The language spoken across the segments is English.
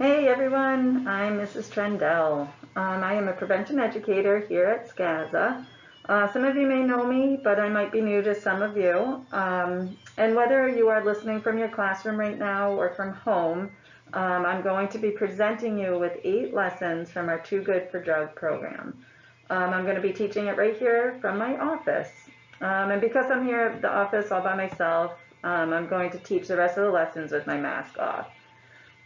Hey everyone, I'm Mrs. Trendell. I am a prevention educator here at SCASA. Some of you may know me, but I might be new to some of you. And whether you are listening from your classroom right now or from home, I'm going to be presenting you with 8 lessons from our Too Good for Drug program. I'm going to be teaching it right here from my office. And because I'm here at the office all by myself, I'm going to teach the rest of the lessons with my mask off.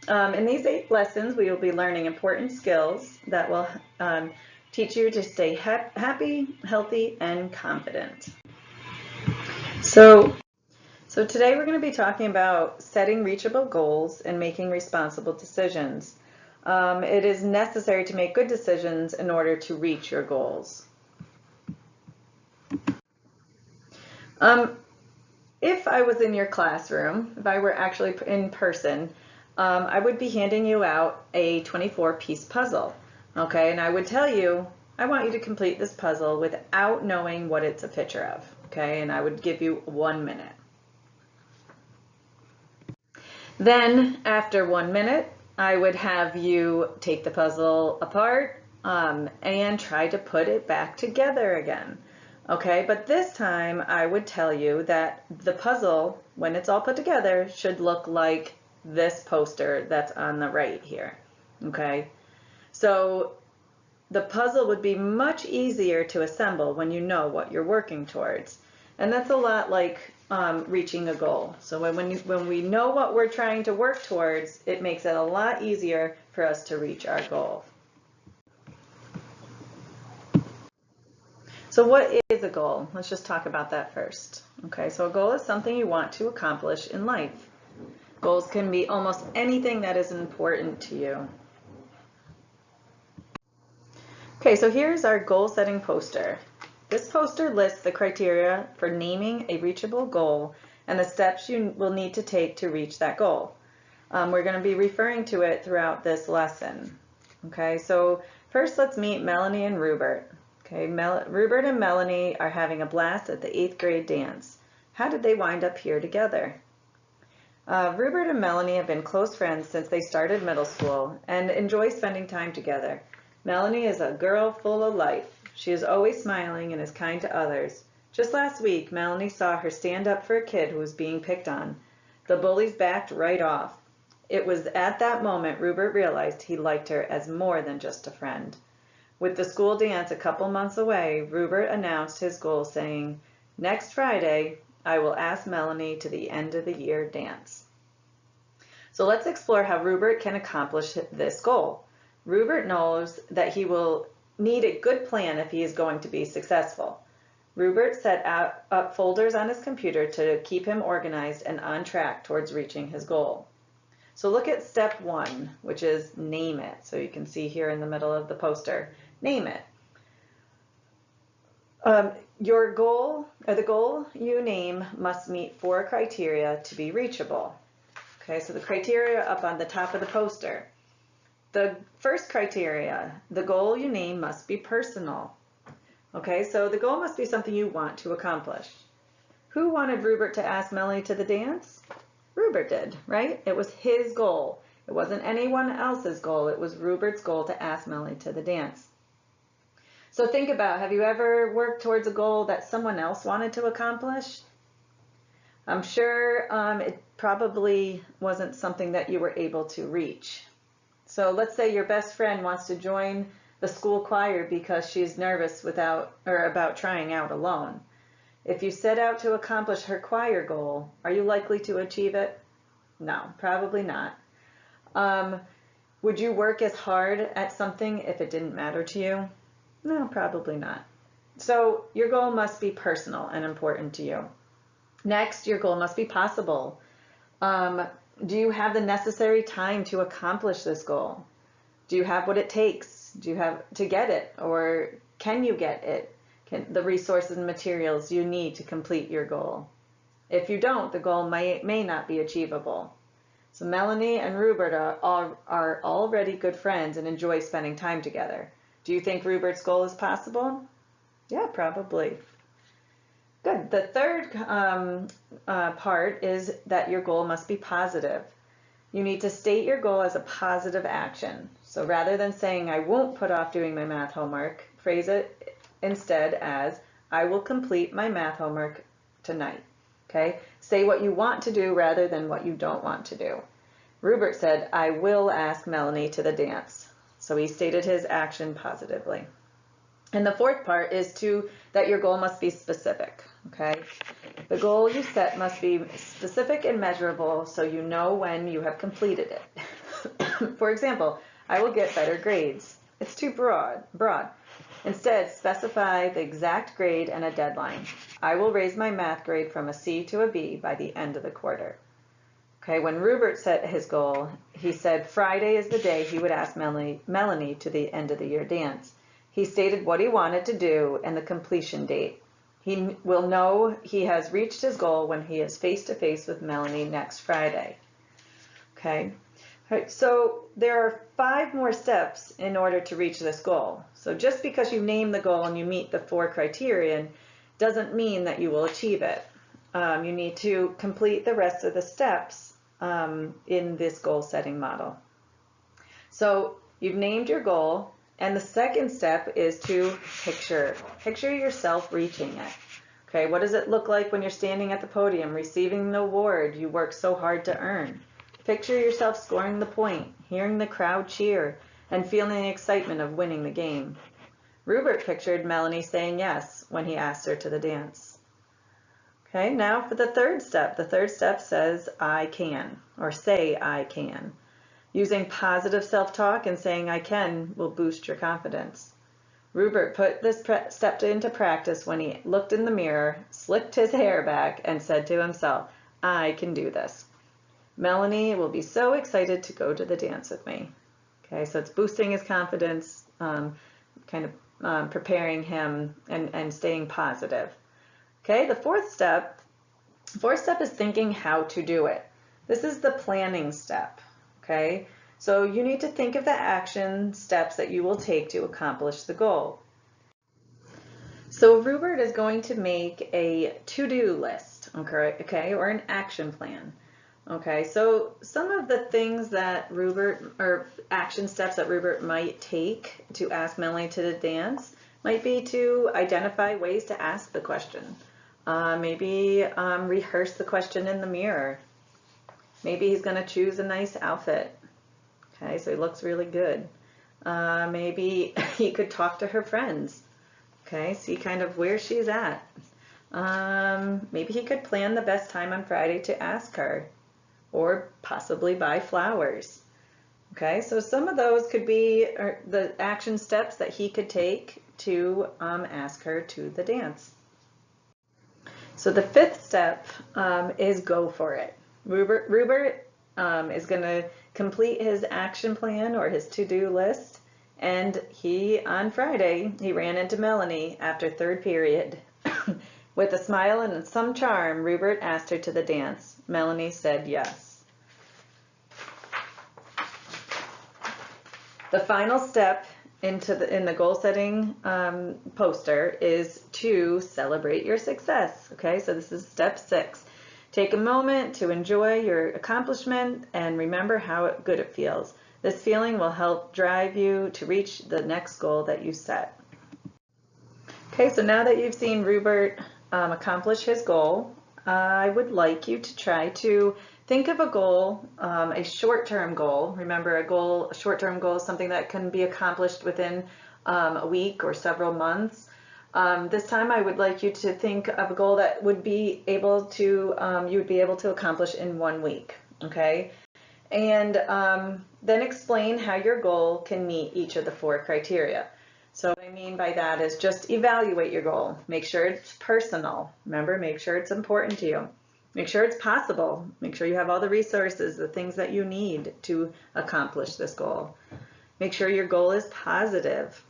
In these 8 lessons, we will be learning important skills that will teach you to stay happy, healthy, and confident. So today we're going to be talking about setting reachable goals and making responsible decisions. It is necessary to make good decisions in order to reach your goals. If I was in your classroom, if I were actually in person, I would be handing you out a 24-piece puzzle, okay? And I would tell you, I want you to complete this puzzle without knowing what it's a picture of, okay? And I would give you 1 minute. Then, after 1 minute, I would have you take the puzzle apart and try to put it back together again. Okay, but this time I would tell you that the puzzle, when it's all put together, should look like this poster that's on the right here. Okay, so the puzzle would be much easier to assemble when you know what you're working towards. And that's a lot like reaching a goal. So when we know what we're trying to work towards, it makes it a lot easier for us to reach our goal. So what is a goal? Let's just talk about that first. Okay, so a goal is something you want to accomplish in life. Goals can be almost anything that is important to you. Okay, so here's our goal setting poster. This poster lists the criteria for naming a reachable goal and the steps you will need to take to reach that goal. We're going to be referring to it throughout this lesson. Okay, so first let's meet Melanie and Rupert. Okay, Rupert and Melanie are having a blast at the 8th grade dance. How did they wind up here together? Rupert and Melanie have been close friends since they started middle school and enjoy spending time together. Melanie is a girl full of life. She is always smiling and is kind to others. Just last week, Melanie saw her stand up for a kid who was being picked on. The bullies backed right off. It was at that moment Rupert realized he liked her as more than just a friend. With the school dance a couple months away, Rupert announced his goal saying, "Next Friday, I will ask Melanie to the end of the year dance." So let's explore how Rupert can accomplish this goal. Rupert knows that he will need a good plan if he is going to be successful. Rupert set up folders on his computer to keep him organized and on track towards reaching his goal. So look at step 1, which is name it. So you can see here in the middle of the poster, name it. Your goal, or the goal you name, must meet 4 criteria to be reachable. Okay, so the criteria up on the top of the poster. The first criteria, the goal you name must be personal. Okay, so the goal must be something you want to accomplish. Who wanted Rupert to ask Melanie to the dance? Rupert did, right? It was his goal. It wasn't anyone else's goal. It was Rupert's goal to ask Melanie to the dance. So think about, have you ever worked towards a goal that someone else wanted to accomplish? I'm sure it probably wasn't something that you were able to reach. So let's say your best friend wants to join the school choir because she's nervous about trying out alone. If you set out to accomplish her choir goal, are you likely to achieve it? No, probably not. Would you work as hard at something if it didn't matter to you? No, probably not. So your goal must be personal and important to you. Next, your goal must be possible. Do you have the necessary time to accomplish this goal? Do you have what it takes? Do you have to get it? Or can you get it? The resources and materials you need to complete your goal? If you don't, the goal may not be achievable. So Melanie and Rupert are already good friends and enjoy spending time together. Do you think Rupert's goal is possible? Yeah, probably. Good. The third part is that your goal must be positive. You need to state your goal as a positive action. So rather than saying, I won't put off doing my math homework, phrase it instead as, I will complete my math homework tonight. Okay? Say what you want to do rather than what you don't want to do. Rupert said, I will ask Melanie to the dance. So he stated his action positively. And the fourth part is that your goal must be specific. Okay? The goal you set must be specific and measurable so you know when you have completed it. For example, I will get better grades. It's too broad. Instead, specify the exact grade and a deadline. I will raise my math grade from a C to a B by the end of the quarter. Okay, when Rupert set his goal, he said Friday is the day he would ask Melanie to the end of the year dance. He stated what he wanted to do and the completion date. He will know he has reached his goal when he is face to face with Melanie next Friday. Okay, all right, so there are 5 more steps in order to reach this goal. So just because you name the goal and you meet the 4 criterion doesn't mean that you will achieve it. You need to complete the rest of the steps in this goal setting model. So you've named your goal, and the second step is to picture yourself reaching it. Okay, what does it look like when you're standing at the podium receiving the award you worked so hard to earn? Picture yourself scoring the point, hearing the crowd cheer, and feeling the excitement of winning the game. Rupert pictured Melanie saying yes when he asked her to the dance. Okay, now for the third step. The third step says I can, or say I can. Using positive self-talk and saying I can will boost your confidence. Rupert put this step into practice when he looked in the mirror, slicked his hair back, and said to himself, I can do this. Melanie will be so excited to go to the dance with me. Okay, so it's boosting his confidence, preparing him and staying positive. Okay, the fourth step is thinking how to do it. This is the planning step. Okay, so you need to think of the action steps that you will take to accomplish the goal. So Rupert is going to make a to-do list, okay, or an action plan. Okay, so some of the things that action steps that Rupert might take to ask Melanie to the dance might be to identify ways to ask the question. Maybe rehearse the question in the mirror. Maybe he's going to choose a nice outfit. Okay, so he looks really good. Maybe he could talk to her friends. Okay, see kind of where she's at. Maybe he could plan the best time on Friday to ask her, or possibly buy flowers. Okay, so some of those could be the action steps that he could take to ask her to the dance. So the fifth step is go for it. Rupert is going to complete his action plan or his to-do list, and on Friday, he ran into Melanie after third period. With a smile and some charm, Rupert asked her to the dance. Melanie said yes. The final step in the goal setting poster is to celebrate your success. Okay, so this is step 6. Take a moment to enjoy your accomplishment and remember how good it feels. This feeling will help drive you to reach the next goal that you set. Okay, so now that you've seen Rupert accomplish his goal, I would like you to try to think of a goal, a short-term goal. Remember, a short-term goal is something that can be accomplished within a week or several months. This time I would like you to think of a goal that would be able to, you would be able to accomplish in 1 week, okay? And then explain how your goal can meet each of the 4 criteria. So what I mean by that is just evaluate your goal. Make sure it's personal. Remember, make sure it's important to you. Make sure it's possible. Make sure you have all the resources, the things that you need to accomplish this goal. Make sure your goal is positive.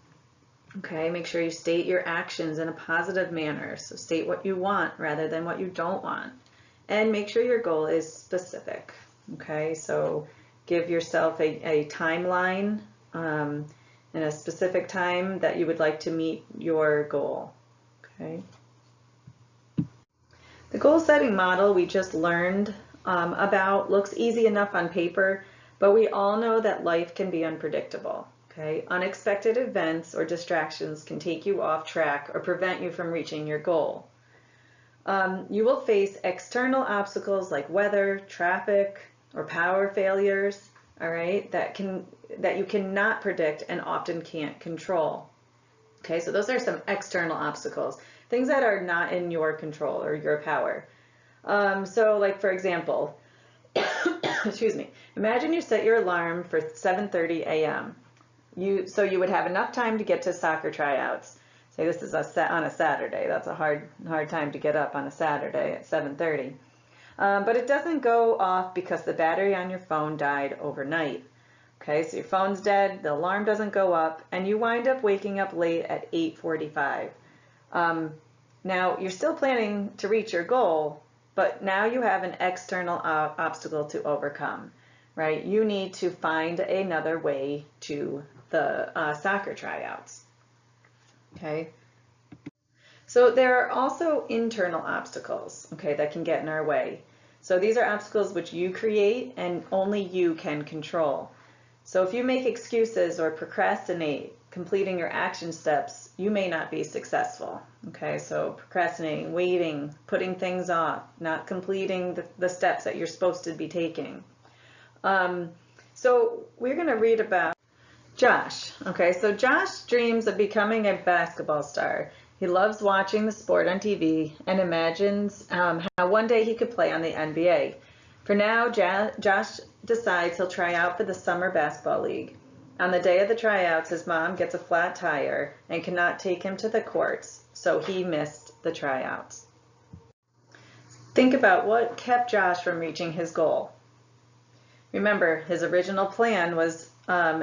Okay, make sure you state your actions in a positive manner. So state what you want rather than what you don't want. And make sure your goal is specific. Okay, so give yourself a timeline and a specific time that you would like to meet your goal. Okay. The goal setting model we just learned about looks easy enough on paper, but we all know that life can be unpredictable. Okay? Unexpected events or distractions can take you off track or prevent you from reaching your goal. You will face external obstacles like weather, traffic, or power failures, all right, that you cannot predict and often can't control. Okay, so those are some external obstacles, things that are not in your control or your power. So like for example, excuse me, imagine you set your alarm for 7:30 a.m. So you would have enough time to get to soccer tryouts. Say this is on a Saturday. That's a hard time to get up on a Saturday at 7:30. But it doesn't go off because the battery on your phone died overnight. Okay, so your phone's dead, the alarm doesn't go up, and you wind up waking up late at 8:45. Now, you're still planning to reach your goal, but now you have an external obstacle to overcome, right? You need to find another way to the soccer tryouts, okay? So there are also internal obstacles, okay, that can get in our way. So these are obstacles which you create and only you can control. So if you make excuses or procrastinate completing your action steps, you may not be successful. Okay, so procrastinating, waiting, putting things off, not completing the steps that you're supposed to be taking. So we're going to read about Josh. Okay, so Josh dreams of becoming a basketball star. He loves watching the sport on TV and imagines how one day he could play on the NBA. For now, Josh decides he'll try out for the Summer Basketball League. On the day of the tryouts, his mom gets a flat tire and cannot take him to the courts, so he missed the tryouts. Think about what kept Josh from reaching his goal. Remember, his original plan was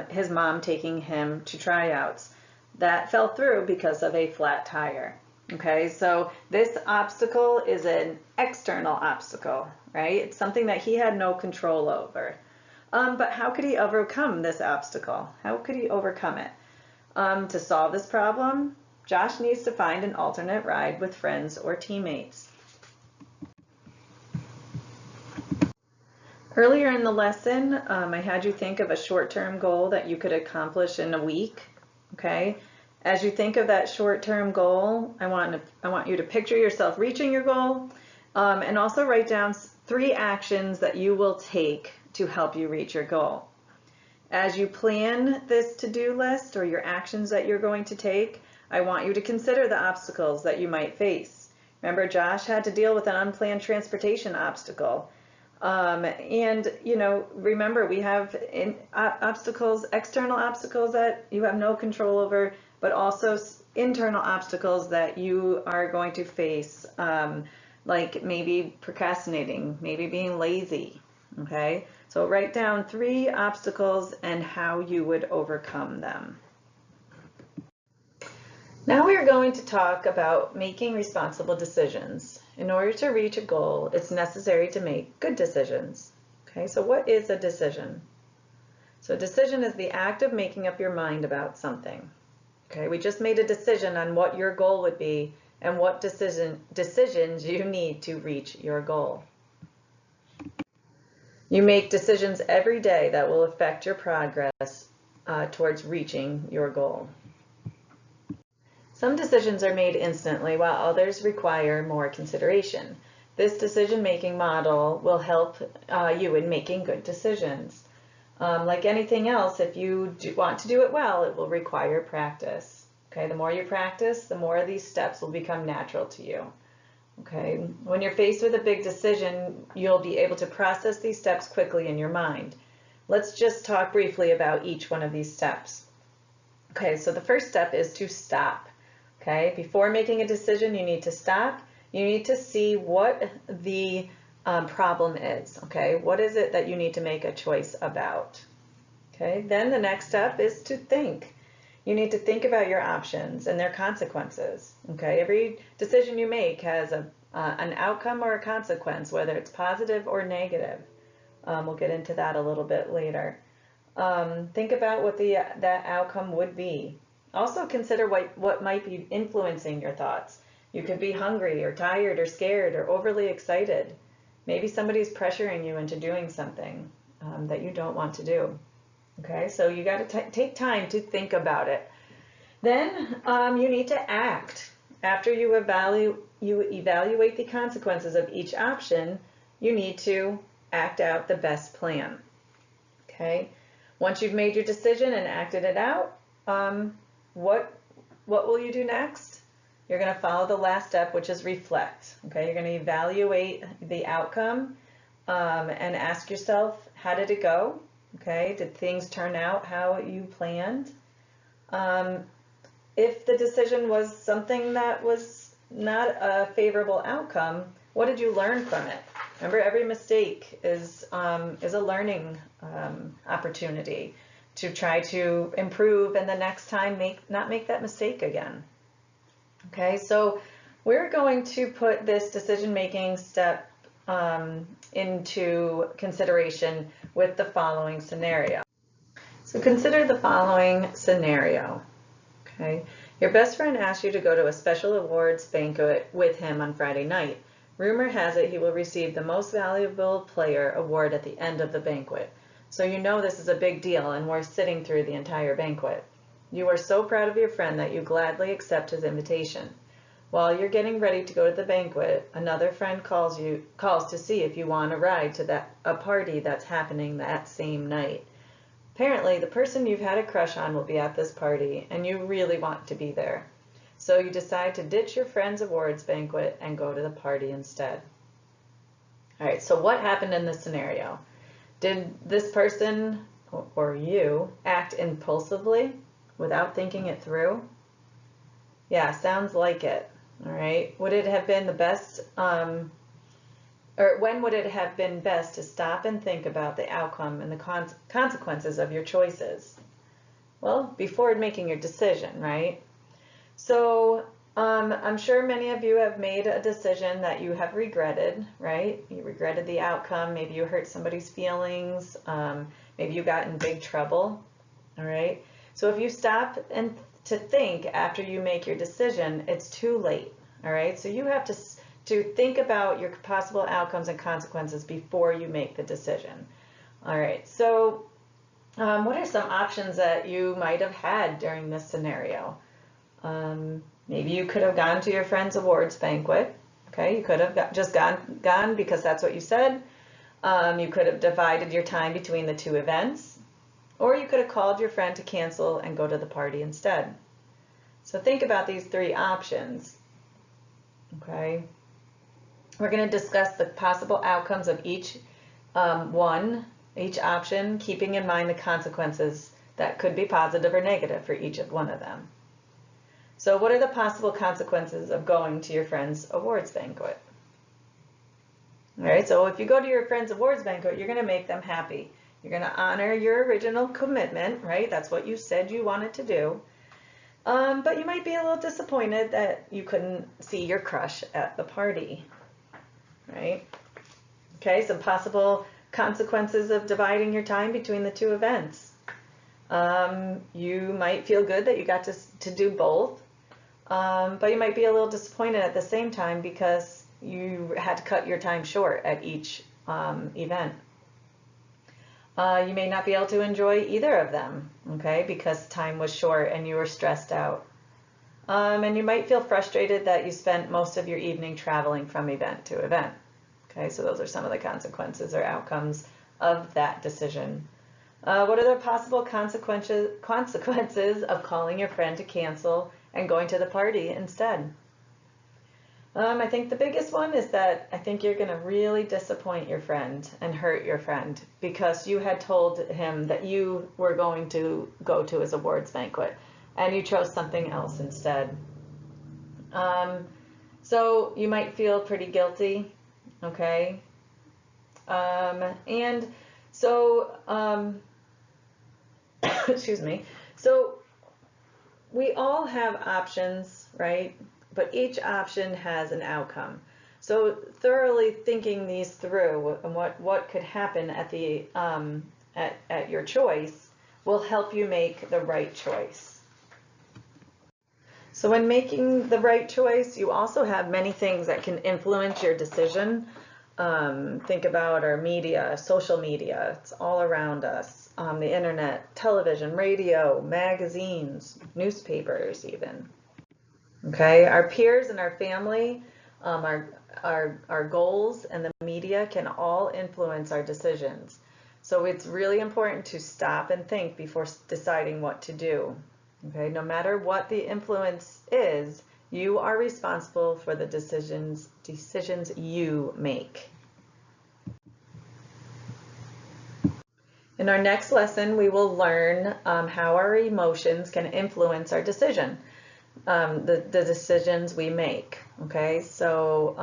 his mom taking him to tryouts. That fell through because of a flat tire. Okay, so this obstacle is an external obstacle, right? It's something that he had no control over. But how could he overcome this obstacle? How could he overcome it? To solve this problem, Josh needs to find an alternate ride with friends or teammates. Earlier in the lesson, I had you think of a short-term goal that you could accomplish in a week, okay? As you think of that short-term goal, I want you to picture yourself reaching your goal, and also write down 3 actions that you will take to help you reach your goal. As you plan this to-do list or your actions that you're going to take, I want you to consider the obstacles that you might face. Remember, Josh had to deal with an unplanned transportation obstacle. And remember, we have obstacles, external obstacles that you have no control over, but also internal obstacles that you are going to face, like maybe procrastinating, maybe being lazy, okay? So write down 3 obstacles and how you would overcome them. Now we are going to talk about making responsible decisions. In order to reach a goal, it's necessary to make good decisions. Okay, so what is a decision? So a decision is the act of making up your mind about something. Okay, we just made a decision on what your goal would be and what decisions you need to reach your goal. You make decisions every day that will affect your progress towards reaching your goal. Some decisions are made instantly while others require more consideration. This decision-making model will help you in making good decisions. Like anything else, if you want to do it well, it will require practice. Okay, the more you practice, the more these steps will become natural to you. Okay, when you're faced with a big decision, you'll be able to process these steps quickly in your mind. Let's just talk briefly about each one of these steps. Okay, so the first step is to stop. Okay, before making a decision, you need to stop. You need to see what the problem is. Okay, what is it that you need to make a choice about? Okay, then the next step is to think. You need to think about your options and their consequences. Okay, every decision you make has an outcome or a consequence, whether it's positive or negative. We'll get into that a little bit later. Think about what that outcome would be. Also consider what might be influencing your thoughts. You could be hungry or tired or scared or overly excited. Maybe somebody's pressuring you into doing something that you don't want to do. Okay, so you got to take time to think about it. Then you need to act. After you evaluate the consequences of each option, you need to act out the best plan. Okay, once you've made your decision and acted it out, what will you do next? You're going to follow the last step, which is reflect. Okay, you're going to evaluate the outcome and ask yourself, how did it go? Okay, did things turn out how you planned? If the decision was something that was not a favorable outcome, what did you learn from it? Remember, every mistake is a learning opportunity to try to improve, and the next time not make that mistake again. Okay, so we're going to put this decision-making step into consideration with the following scenario. So consider the following scenario. Okay, your best friend asks you to go to a special awards banquet with him on Friday night. Rumor has it he will receive the Most Valuable Player award at the end of the banquet. So you know this is a big deal and worth sitting through the entire banquet. You are so proud of your friend that you gladly accept his invitation. While you're getting ready to go to the banquet, another friend calls to see if you want a ride to a party that's happening that same night. Apparently, the person you've had a crush on will be at this party, and you really want to be there. So you decide to ditch your friend's awards banquet and go to the party instead. All right, so what happened in this scenario? Did this person or you act impulsively without thinking it through? Yeah, sounds like it. All right, would it have been the best, or when would it have been best to stop and think about the outcome and the consequences of your choices? Well, before making your decision, right? So I'm sure many of you have made a decision that you have regretted, right? You regretted the outcome. Maybe you hurt somebody's feelings. Maybe you got in big trouble, all right? So if you stop to think after you make your decision, it's too late, all right? So you have to think about your possible outcomes and consequences before you make the decision. All right, so what are some options that you might have had during this scenario? Maybe you could have gone to your friend's awards banquet. Okay, you could have just gone because that's what you said. You could have divided your time between the two events, or you could have called your friend to cancel and go to the party instead. So think about these three options. Okay, we're going to discuss the possible outcomes of each option, keeping in mind the consequences that could be positive or negative for each one of them. So what are the possible consequences of going to your friend's awards banquet? All right, so if you go to your friend's awards banquet, you're going to make them happy. You're going to honor your original commitment, right? That's what you said you wanted to do. But you might be a little disappointed that you couldn't see your crush at the party, right? Okay, some possible consequences of dividing your time between the two events. You might feel good that you got to do both. But you might be a little disappointed at the same time because you had to cut your time short at each event. You may not be able to enjoy either of them, okay, because time was short and you were stressed out. And you might feel frustrated that you spent most of your evening traveling from event to event. Okay, so those are some of the consequences or outcomes of that decision. What are the possible consequences of calling your friend to cancel and going to the party instead? I think the biggest one is that I think you're going to really disappoint your friend and hurt your friend because you had told him that you were going to go to his awards banquet and you chose something else instead. So you might feel pretty guilty, okay? And so, excuse me. So we all have options, right? But each option has an outcome. So thoroughly thinking these through and what could happen at the at your choice will help you make the right choice. So when making the right choice, you also have many things that can influence your decision. Think about our media, social media, it's all around us. The internet, television, radio, magazines, newspapers even. Okay, our peers and our family, our goals and the media can all influence our decisions. So it's really important to stop and think before deciding what to do. Okay, no matter what the influence is, you are responsible for the decisions you make. In our next lesson, we will learn how our emotions can influence our decision, the decisions we make. Okay, so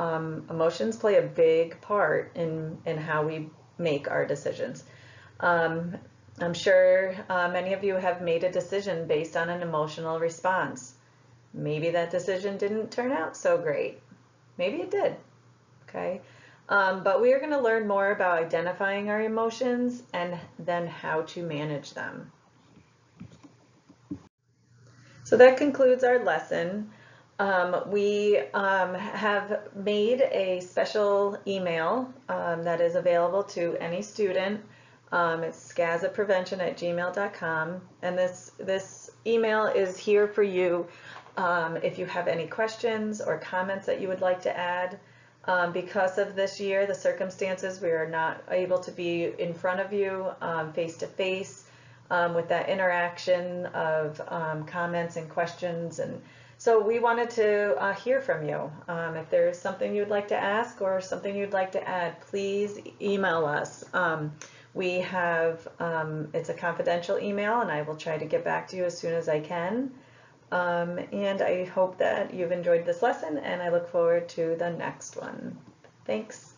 emotions play a big part in how we make our decisions. I'm sure many of you have made a decision based on an emotional response. Maybe that decision didn't turn out so great. Maybe it did. Okay. But we are going to learn more about identifying our emotions and then how to manage them. So that concludes our lesson. We have made a special email that is available to any student. It's scazaprevention@gmail.com, and this email is here for you if you have any questions or comments that you would like to add. Because of this year, the circumstances, we are not able to be in front of you face to face with that interaction of comments and questions, and so we wanted to hear from you. If there's something you'd like to ask or something you'd like to add, please email us. We have, it's a confidential email, and I will try to get back to you as soon as I can. And I hope that you've enjoyed this lesson, and I look forward to the next one. Thanks.